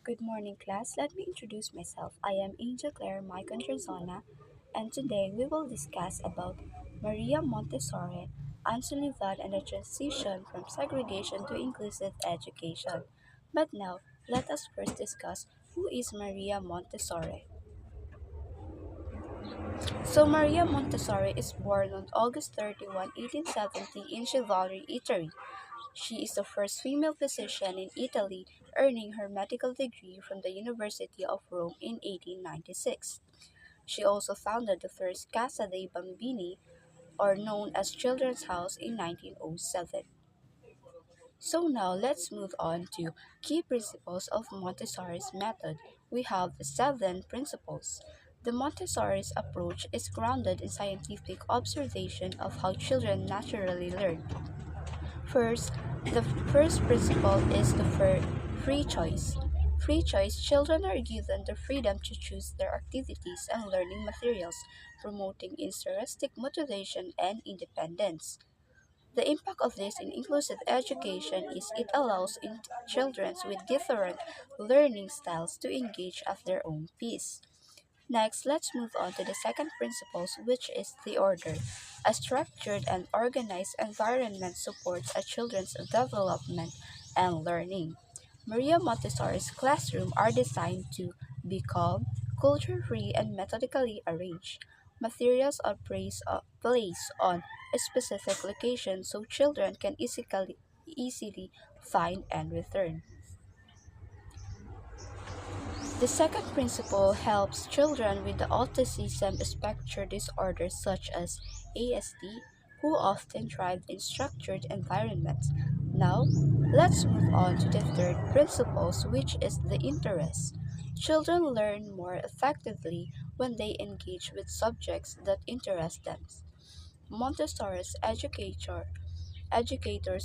Good morning, class. Let me introduce myself. I am Angel Claire Maicontrazona, and today we will discuss about Maria Montessori, Anne Sullivan, and the transition from segregation to inclusive education. But now, let us first discuss who is Maria Montessori. Maria Montessori is born on August 31, 1870 in Chivalry, Italy. She is the first female physician in Italy, earning her medical degree from the University of Rome in 1896. She also founded the first Casa dei Bambini, or known as Children's House, in 1907. So now let's move on to key principles of Montessori's method. We have the seven principles. The Montessori's approach is grounded in scientific observation of how children naturally learn. First, the first principle is the free choice. Free choice, children are given the freedom to choose their activities and learning materials, promoting intrinsic motivation and independence. The impact of this in inclusive education is it allows children with different learning styles to engage at their own pace. Next, let's move on to the second principle, which is the order. A structured and organized environment supports a children's development and learning. Maria Montessori's classrooms are designed to be calm, culture-free, and methodically arranged. Materials are placed on a specific location so children can easily find and return. The second principle helps children with the autism spectrum disorders such as ASD who often thrive in structured environments. Now, let's move on to the third principle, which is the interest. Children learn more effectively when they engage with subjects that interest them. Montessori's educators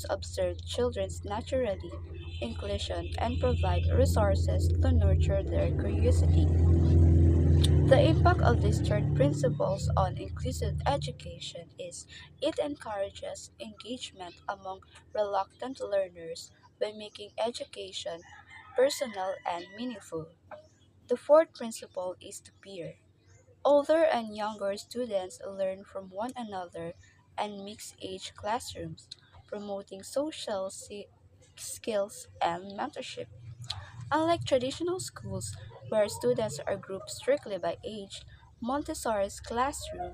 observe children's naturally inclination and provide resources to nurture their curiosity. The impact of these third principles on inclusive education is it encourages engagement among reluctant learners by making education personal and meaningful. The fourth principle is the peer. Older and younger students learn from one another and mixed-age classrooms, promoting social skills and mentorship. Unlike traditional schools, where students are grouped strictly by age, Montessori's classroom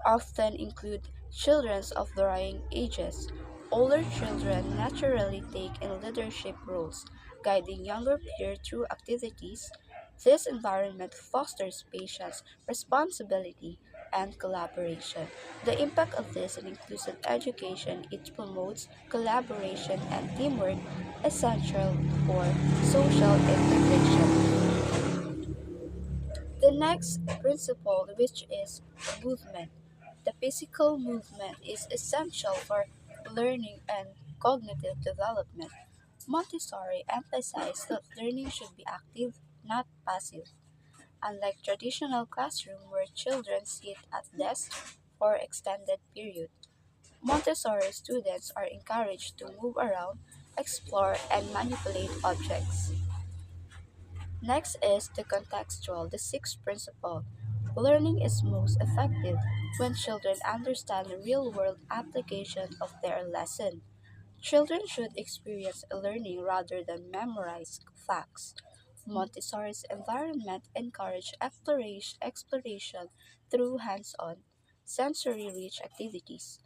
often include children of varying ages. Older children naturally take in leadership roles, guiding younger peers through activities. This environment fosters patience, responsibility, and collaboration. The impact of this in inclusive education it promotes collaboration and teamwork essential for social integration. The next principle, which is movement. The physical movement is essential for learning and cognitive development. Montessori emphasized that learning should be active, not passive. Unlike traditional classroom where children sit at desks for extended period, Montessori students are encouraged to move around, explore, and manipulate objects. Next is the contextual, the sixth principle. Learning is most effective when children understand the real-world application of their lesson. Children should experience learning rather than memorize facts. Montessori's environment encourage exploration through hands-on, sensory-rich activities.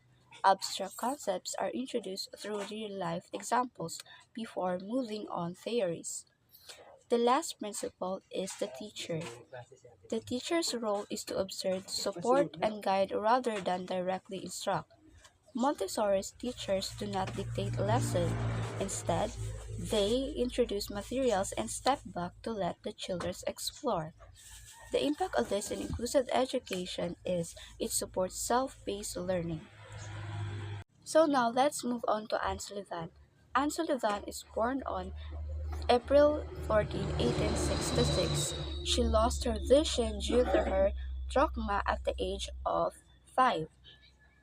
Abstract concepts are introduced through real-life examples before moving on theories. The last principle is the teacher. The teacher's role is to observe, support, and guide rather than directly instruct. Montessori's teachers do not dictate lessons. Instead, they introduce materials and step back to let the children explore. The impact of this in inclusive education is it supports self-paced learning. So now let's move on to Anne Sullivan. Anne Sullivan is born on April 14, 1866, she lost her vision due to her trauma at the age of 5.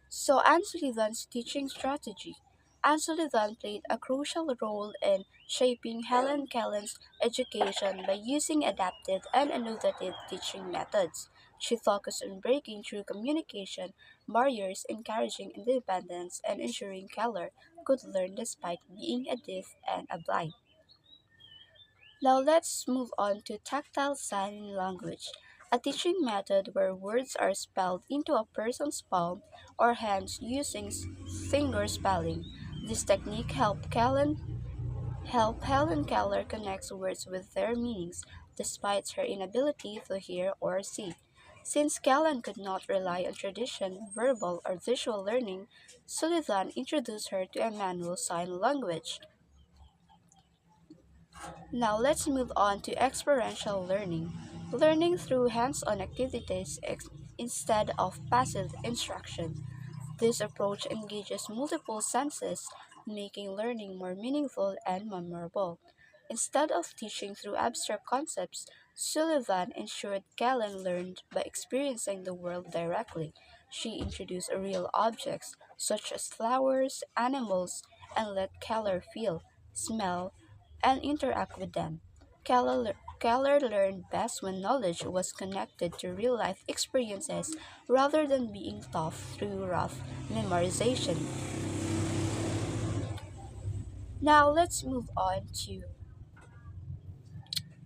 So Anne Sullivan's teaching strategy. Anne Sullivan played a crucial role in shaping Helen Kellen's education by using adaptive and innovative teaching methods. She focused on breaking through communication barriers, encouraging independence, and ensuring Keller could learn despite being a deaf and a blind. Now let's move on to tactile sign language, a teaching method where words are spelled into a person's palm or hands using finger spelling. This technique helped Helen Keller connect words with their meanings despite her inability to hear or see. Since Kellen could not rely on traditional verbal or visual learning, Sullivan introduced her to a manual sign language. Now let's move on to experiential learning. Learning through hands-on activities instead of passive instruction. This approach engages multiple senses, making learning more meaningful and memorable. Instead of teaching through abstract concepts, Sullivan ensured Callan learned by experiencing the world directly. She introduced real objects, such as flowers, animals, and let Keller feel, smell, and interact with them. Keller learned best when knowledge was connected to real life experiences rather than being taught through rough memorization. Now let's move on to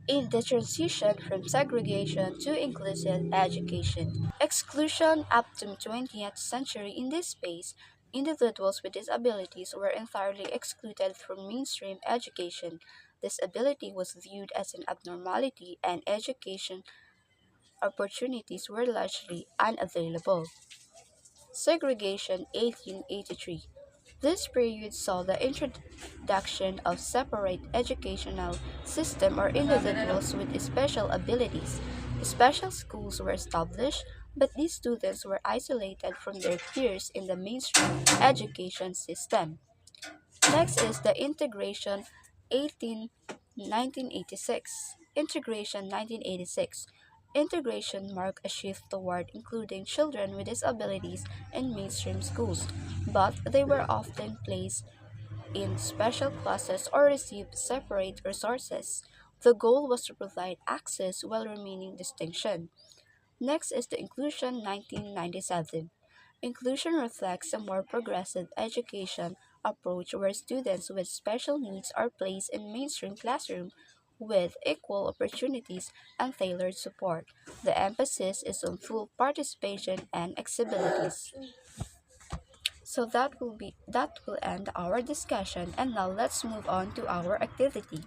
in the transition from segregation to inclusive education. Exclusion up to 20th century in this space, individuals with disabilities were entirely excluded from mainstream education. Disability was viewed as an abnormality and education opportunities were largely unavailable. Segregation 1883. This period saw the introduction of separate educational system or individuals with special abilities. Special schools were established, but these students were isolated from their peers in the mainstream education system. Next is the integration 18 1986. Integration 1986. Integration marked a shift toward including children with disabilities in mainstream schools, but they were often placed in special classes or received separate resources. The goal was to provide access while remaining distinction. Next is the Inclusion 1997. Inclusion reflects a more progressive education approach where students with special needs are placed in mainstream classroom with equal opportunities and tailored support. The emphasis is on full participation and accessibilities. So that will end our discussion, and now let's move on to our activity.